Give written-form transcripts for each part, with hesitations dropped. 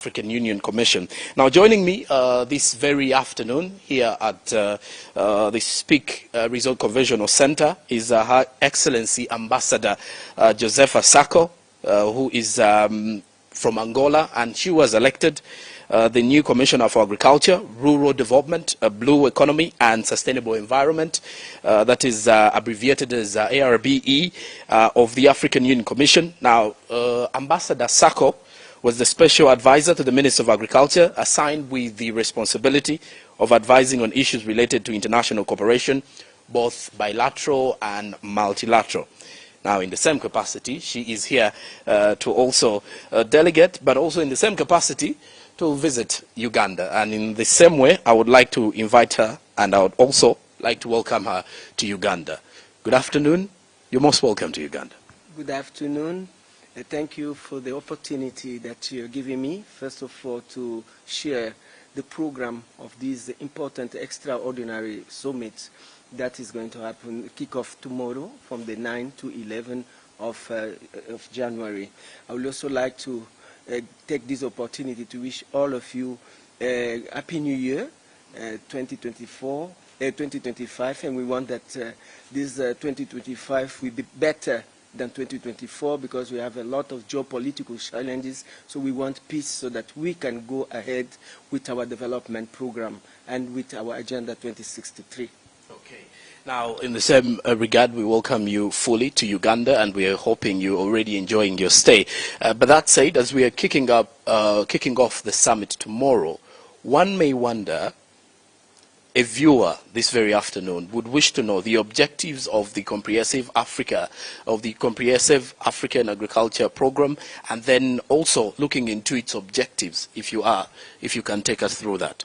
African Union Commission. Now, joining me this very afternoon here at the Speak Resort Conventional Center is Her Excellency Ambassador Josefa Sacco, who is from Angola, and she was elected the new Commissioner for Agriculture, Rural Development, Blue Economy and Sustainable Environment, that is abbreviated as ARBE, of the African Union Commission. Now, Ambassador Sacco was the special advisor to the Minister of Agriculture, assigned with the responsibility of advising on issues related to international cooperation, both bilateral and multilateral. Now, in the same capacity, she is here to also delegate, but also in the same capacity to visit Uganda. And in the same way, I would like to invite her, and I would also like to welcome her to Uganda. Good afternoon. You're most welcome to Uganda. Good afternoon. Thank you for the opportunity that you're giving me, first of all, to share the program of this important extraordinary summit that is going to happen, kick off tomorrow from the 9 to 11 of January. I would also like to take this opportunity to wish all of you a Happy New Year 2025, and we want that this 2025 will be better than 2024, because we have a lot of geopolitical challenges. So we want peace so that we can go ahead with our development program and with our Agenda 2063. Okay. Now, in the same regard, we welcome you fully to Uganda, and we are hoping you're already enjoying your stay. But that said, as we are kicking off the summit tomorrow, one may wonder, a viewer this very afternoon would wish to know the objectives of the Comprehensive African Agriculture Program, and then also looking into its objectives, if you can take us through that.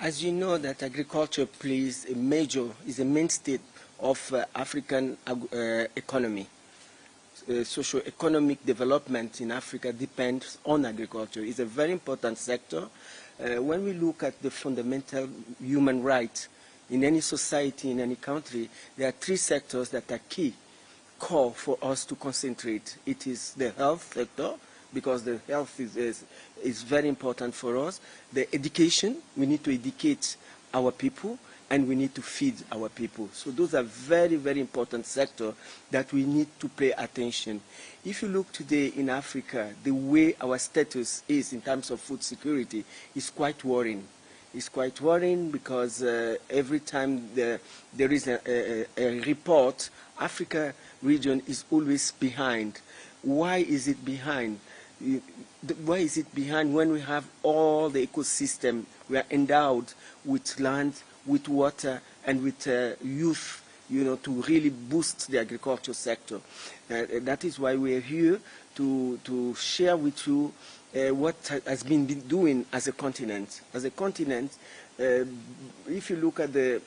As you know, that agriculture plays is a mainstay of African economy. Socio-economic development in Africa depends on agriculture. It's a very important sector. When we look at the fundamental human rights in any society, in any country, there are three sectors that are core for us to concentrate. It is the health sector, because the health is very important for us. The education, we need to educate our people, and we need to feed our people. So those are very, very important sectors that we need to pay attention. If you look today in Africa, the way our status is in terms of food security is quite worrying. It's quite worrying because every time there is a report, Africa region is always behind. Why is it behind? Why is it behind when we have all the ecosystem? We are endowed with land, with water, and with youth, to really boost the agriculture sector. That is why we are here to share with you what has been doing as a continent. As a continent, if you look at the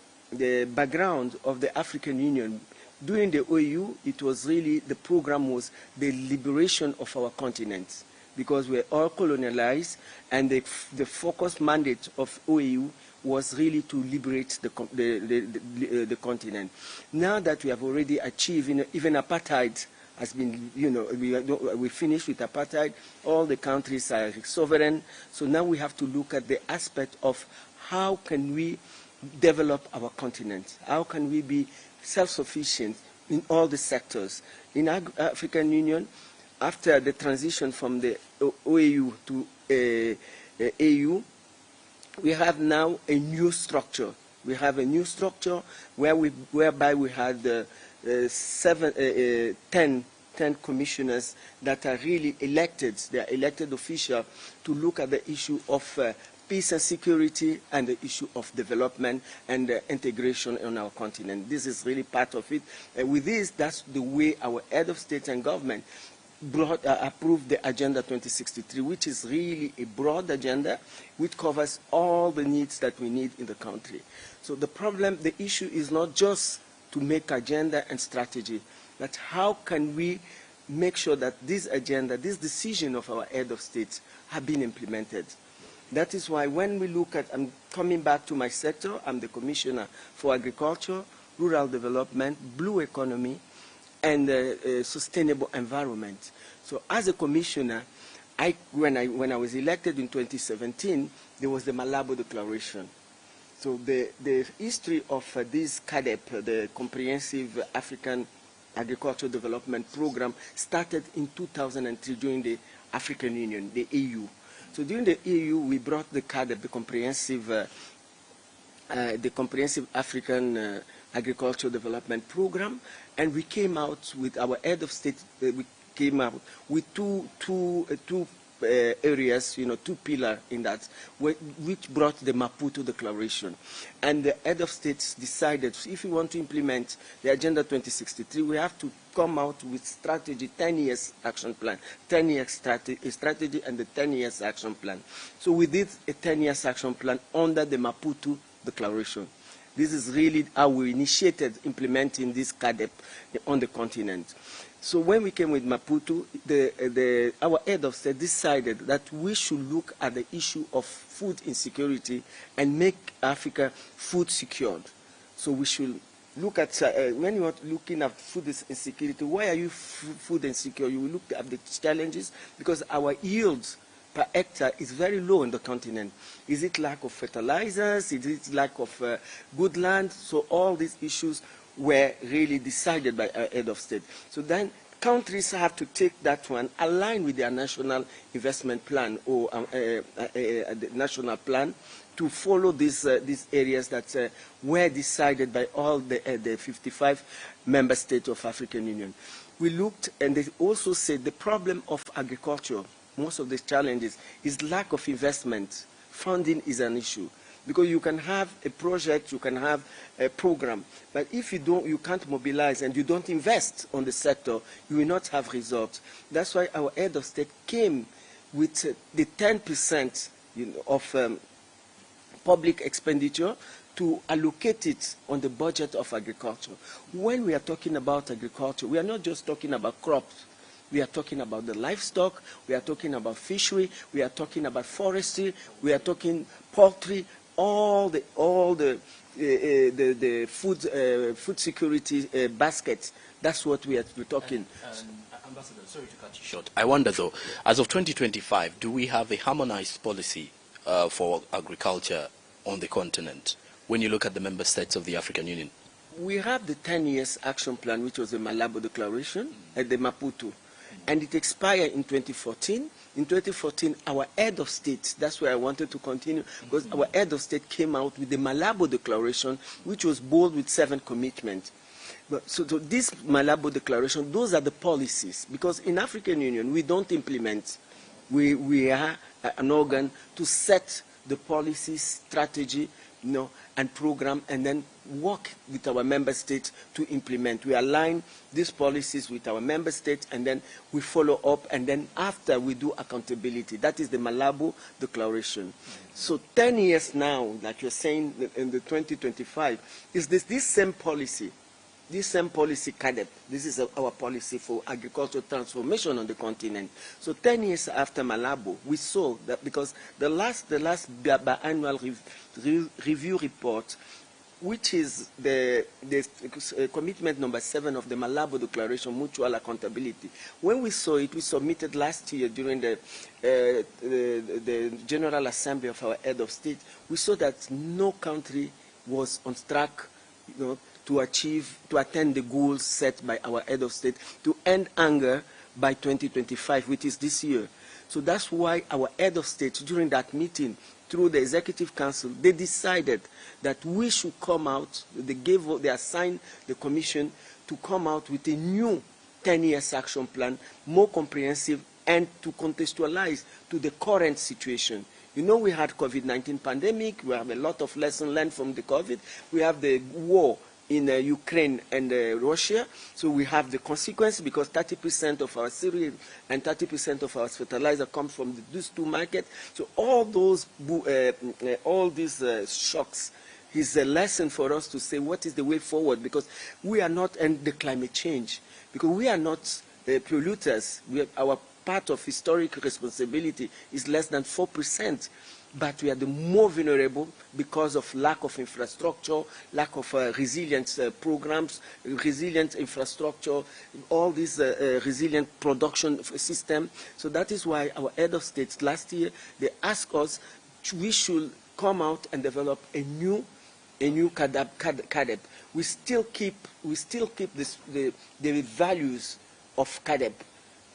background of the African Union, during the OAU, it was really, the program was the liberation of our continent, because we're all colonialized, and the focus mandate of OAU was really to liberate the continent. Now that we have already achieved, even apartheid has been, we finished with apartheid, all the countries are sovereign, so now we have to look at the aspect of how can we develop our continent, how can we be self-sufficient in all the sectors. In African Union, after the transition from the OAU to AU, we have now a new structure. We have a new structure whereby we had 10 commissioners that are really elected. They are elected officials to look at the issue of peace and security and the issue of development and integration on our continent. This is really part of it. With this, that's the way our head of state and government approved the Agenda 2063, which is really a broad agenda which covers all the needs that we need in the country. So the issue is not just to make agenda and strategy, but how can we make sure that this agenda, this decision of our head of state have been implemented. That is why when we look at, I'm coming back to my sector, I'm the Commissioner for Agriculture, Rural Development, Blue Economy, and sustainable environment. So as a commissioner, when I was elected in 2017, there was the Malabo Declaration. So the history of this Caadp, the Comprehensive African Agricultural Development Program, started in 2003 during the African Union, the AU. So during the AU, we brought the Caadp, the Comprehensive African Agricultural Development Program, and we came out with our head of state. We came out with two areas, two pillars in that, which brought the Maputo Declaration. And the head of states decided, if we want to implement the Agenda 2063, we have to come out with strategy, 10 years action plan, 10 years strategy and the 10 years action plan. So we did a 10 years action plan under the Maputo Declaration. This is really how we initiated implementing this Caadp on the continent. So when we came with Maputo, our head of state decided that we should look at the issue of food insecurity and make Africa food secured. So we should look at, when you are looking at food insecurity, why are you food insecure? You will look at the challenges because our yields per hectare is very low in the continent. Is it lack of fertilizers? Is it lack of good land? So all these issues were really decided by our head of state. So then countries have to take that one, align with their national investment plan or the national plan to follow these areas that were decided by all the 55 member states of African Union. We looked, and they also said the problem of agriculture, most of the challenges, is lack of investment. Funding is an issue. Because you can have a project, you can have a program, but if you can't mobilize and you don't invest on the sector, you will not have results. That's why our head of state came with the 10% of public expenditure to allocate it on the budget of agriculture. When we are talking about agriculture, we are not just talking about crops. We are talking about the livestock, we are talking about fishery, we are talking about forestry, we are talking poultry, all the food security baskets. That's what we're talking. Ambassador, sorry to cut you short. I wonder though, as of 2025, do we have a harmonized policy for agriculture on the continent when you look at the member states of the African Union? We have the 10 years action plan, which was the Malabo Declaration at the Maputo, and it expired in 2014. In 2014, our head of state, that's where I wanted to continue, because our head of state came out with the Malabo Declaration, which was bold with 7 commitments. So this Malabo Declaration, those are the policies, because in African Union, we don't implement. We are an organ to set the policy, strategy, and program, and then work with our member states to implement. We align these policies with our member states, and then we follow up, and then after we do accountability. That is the Malabo Declaration. So 10 years now, like you're saying, in the 2025, is this same policy. This same policy, Caadp, this is our policy for agricultural transformation on the continent. So 10 years after Malabo, we saw that because the last biannual review report, which is the commitment number 7 of the Malabo Declaration, Mutual Accountability. When we saw it, we submitted last year during the General Assembly of our head of state, we saw that no country was on track, to attain the goals set by our head of state to end hunger by 2025, which is this year. So that's why our head of state, during that meeting, through the Executive Council, they decided that we should come out, they assigned the Commission to come out with a new 10 years action plan, more comprehensive, and to contextualize to the current situation. We had COVID-19 pandemic, we have a lot of lessons learned from the COVID, we have the war in Ukraine and Russia, so we have the consequence because 30% of our cereal and 30% of our fertilizer comes from these two markets. So all these shocks is a lesson for us to say what is the way forward, because we are not in the climate change, because we are not polluters. Our part of historic responsibility is less than 4%. But we are the more vulnerable because of lack of infrastructure, lack of resilient programs, resilient infrastructure, all these resilient production system. So that is why our head of states last year, they asked us we should come out and develop a new Caadp. We still keep the values of Caadp.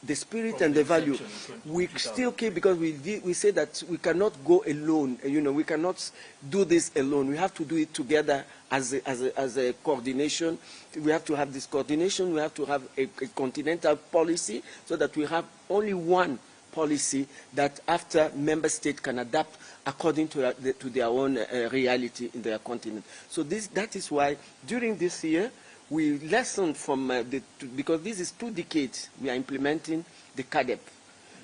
The spirit and the value we still keep, because we say that we cannot go alone. You know, we cannot do this alone. We have to do it together as a coordination. We have to have this coordination. We have to have a continental policy so that we have only one policy that after member states can adapt according to their own reality in their continent. So that is why during this year, we learned from because this is 2 decades we are implementing the Caadp.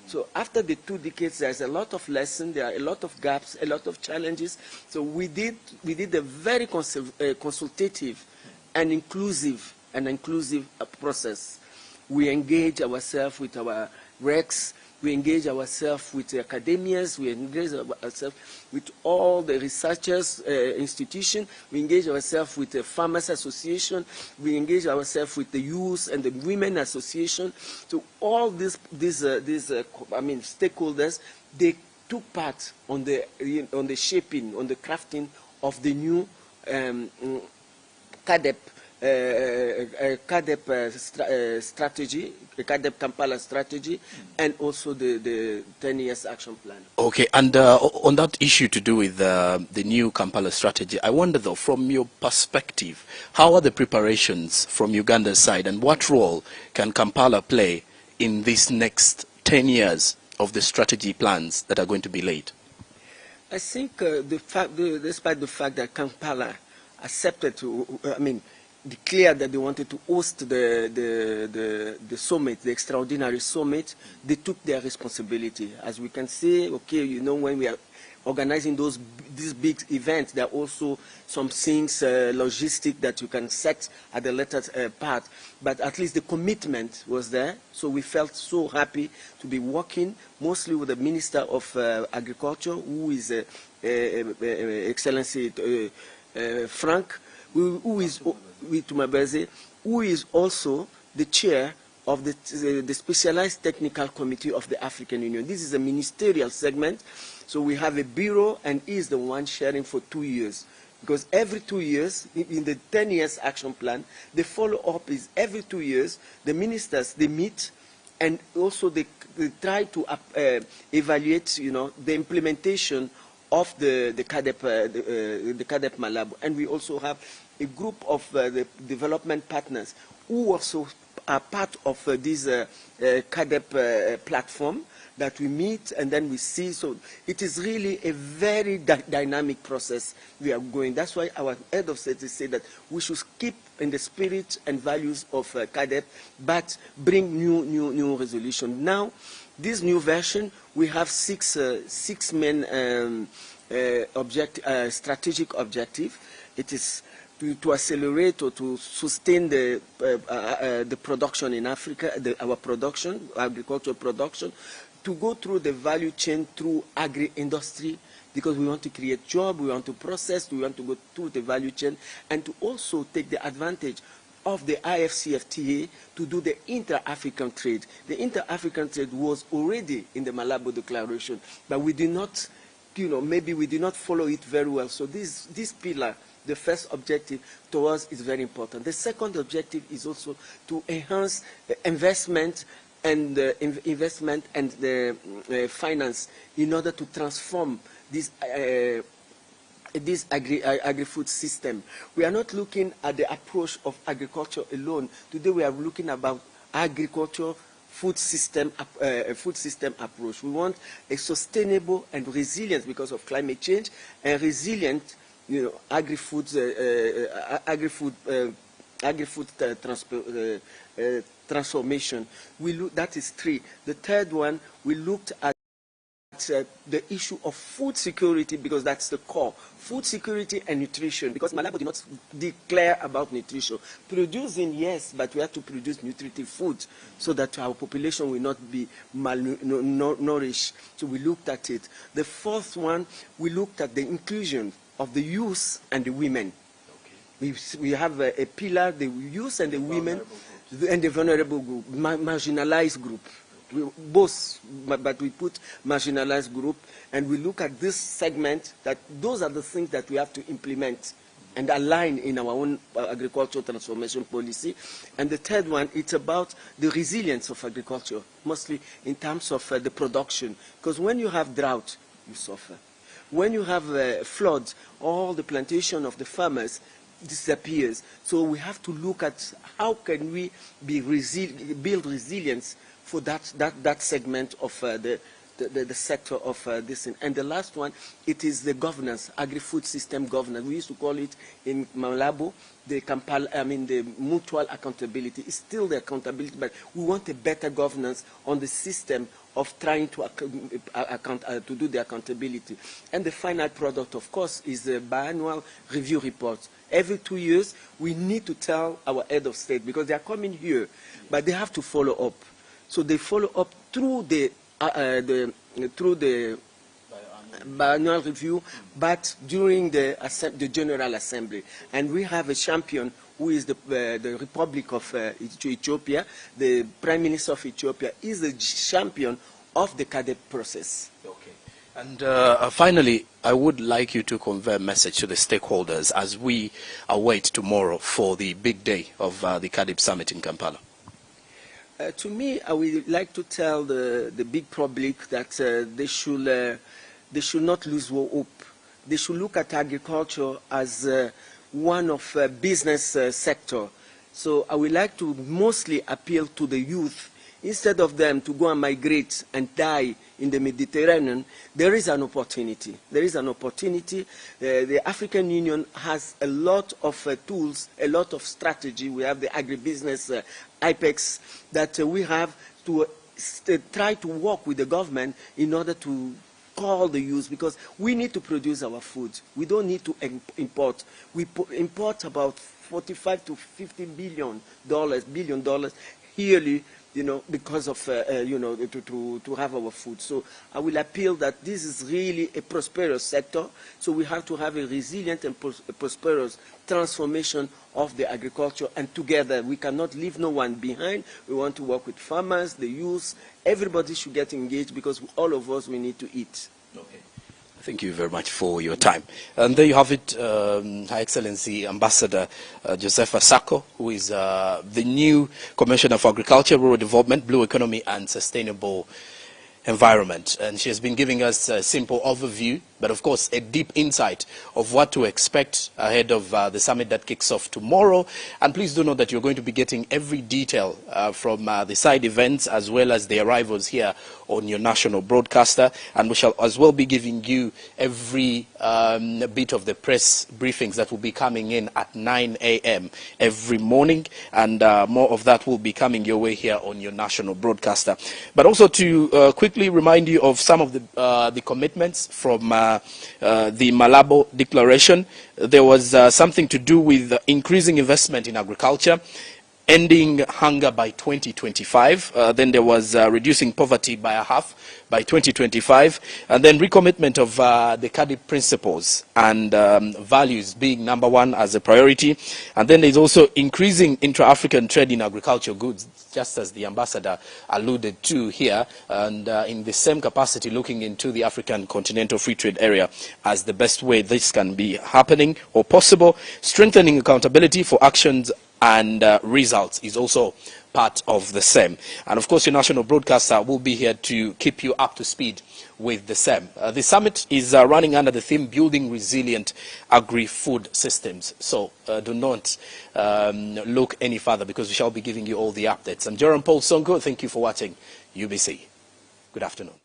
So after the 2 decades, there's a lot of lessons, there are a lot of gaps, a lot of challenges. So we did a very consultative and inclusive process. We engage ourselves with our RECs, we engage ourselves with the academias, we engage ourselves with all the researchers institutions, we engage ourselves with the Farmers Association, we engage ourselves with the youth and the women association. So all these stakeholders, they took part on the shaping, on the crafting of the new Caadp strategy, the Caadp Kampala strategy, and also the 10 years action plan. Okay, and on that issue to do with the new Kampala strategy, I wonder though, from your perspective, how are the preparations from Uganda's side, and what role can Kampala play in this next 10 years of the strategy plans that are going to be laid? I think despite the fact that Kampala accepted to, declared that they wanted to host the summit, the extraordinary summit, they took their responsibility. As we can see, okay, you know, when we are organizing these big events, there are also some things, logistic, that you can set at the later part. But at least the commitment was there. So we felt so happy to be working mostly with the Minister of Agriculture, who is Excellency Frank, who is also the chair of the Specialized Technical Committee of the African Union. This is a ministerial segment, so we have a bureau, and he is the one sharing for 2 years. Because every 2 years, in the 10 years action plan, the follow-up is every 2 years, the ministers, they meet, and also they try to evaluate, you know, the implementation of the Caadp Malabo. And we also have a group of the development partners who also are part of this Caadp platform that we meet and then we see. So it is really a very dynamic process we are going. That's why our head of state said that we should keep in the spirit and values of Caadp, but bring new resolution. Now, this new version, we have six main strategic objective. It is to accelerate or to sustain the production in Africa, our production, agricultural production, to go through the value chain through agri-industry, because we want to create jobs, we want to process, we want to go through the value chain, and to also take the advantage of the IFCFTA to do the inter-African trade. The inter-African trade was already in the Malabo Declaration, but we did not, you know, maybe we did not follow it very well. So this pillar, the first objective to us, is very important. The second objective is also to enhance investment and the finance in order to transform this agri-food system. We are not looking at the approach of agriculture alone. Today we are looking about agriculture food system approach. We want a sustainable and resilient, because of climate change, and resilient, you know, agri-food transformation. That is 3. The third one, we looked at at the issue of food security, because that's the core. Food security and nutrition, because Malabo did not declare about nutrition. Producing, yes, but we have to produce nutritive food so that our population will not be malnourished. So we looked at it. The fourth one, we looked at the inclusion of the youth and the women. Okay. We have a pillar, the youth and the women, and the vulnerable group, marginalized group. Both, but we put marginalized group, and we look at this segment, that those are the things that we have to implement and align in our own agricultural transformation policy. And the third one, it's about the resilience of agriculture, mostly in terms of the production. Because when you have drought, you suffer. When you have floods, all the plantation of the farmers disappears. So we have to look at how can we build resilience for that segment of the sector of this. And the last one, it is the governance, agri-food system governance. We used to call it in Malabo the Kampala, the mutual accountability. It's still the accountability, but we want a better governance on the system of trying to do the accountability. And the final product, of course, is the biannual review report. Every 2 years, we need to tell our head of state, because they are coming here, but they have to follow up. So they follow up through the biannual review, but during the General Assembly. And we have a champion who is the Republic of Ethiopia. The Prime Minister of Ethiopia is the champion of the Caadp process. Okay. And finally, I would like you to convey a message to the stakeholders as we await tomorrow for the big day of the Caadp Summit in Kampala. To me, I would like to tell the big public that they should not lose hope. They should look at agriculture as one of business sector. So I would like to mostly appeal to the youth. Instead of them to go and migrate and die in the Mediterranean, there is an opportunity. There is an opportunity. The African Union has a lot of tools, a lot of strategy. We have the agribusiness IPEX that we have to try to work with the government in order to call the youth, because we need to produce our food. We don't need to import. We import about $45 to $50 billion yearly, because of, to have our food. So I will appeal that this is really a prosperous sector, so we have to have a resilient and prosperous transformation of the agriculture, and together we cannot leave no one behind. We want to work with farmers, the youth, everybody should get engaged, because all of us, we need to eat. Okay. Thank you very much for your time. And there you have it, Her Excellency Ambassador Josepha Sako, who is the new Commissioner for Agriculture, Rural Development, Blue Economy and Sustainable Environment. And she has been giving us a simple overview, but of course a deep insight of what to expect ahead of the summit that kicks off tomorrow. And please do know that you're going to be getting every detail from the side events as well as the arrivals here on your national broadcaster. And we shall as well be giving you every bit of the press briefings that will be coming in at 9 a.m. every morning. And more of that will be coming your way here on your national broadcaster. But also to quickly remind you of some of the commitments from the Malabo Declaration. There was something to do with increasing investment in agriculture, ending hunger by 2025. Then there was reducing poverty by a half by 2025. And then recommitment of the Caadp principles and values being number one as a priority. And then there's also increasing intra-African trade in agricultural goods, just as the ambassador alluded to here. And in the same capacity, looking into the African Continental Free Trade Area as the best way this can be happening or possible. Strengthening accountability for actions and results is also part of the same. And of course, your national broadcaster will be here to keep you up to speed with the same. The summit is running under the theme Building Resilient Agri-Food Systems. So do not look any further, because we shall be giving you all the updates. I'm Jerome Paul Sonko. Thank you for watching UBC. Good afternoon.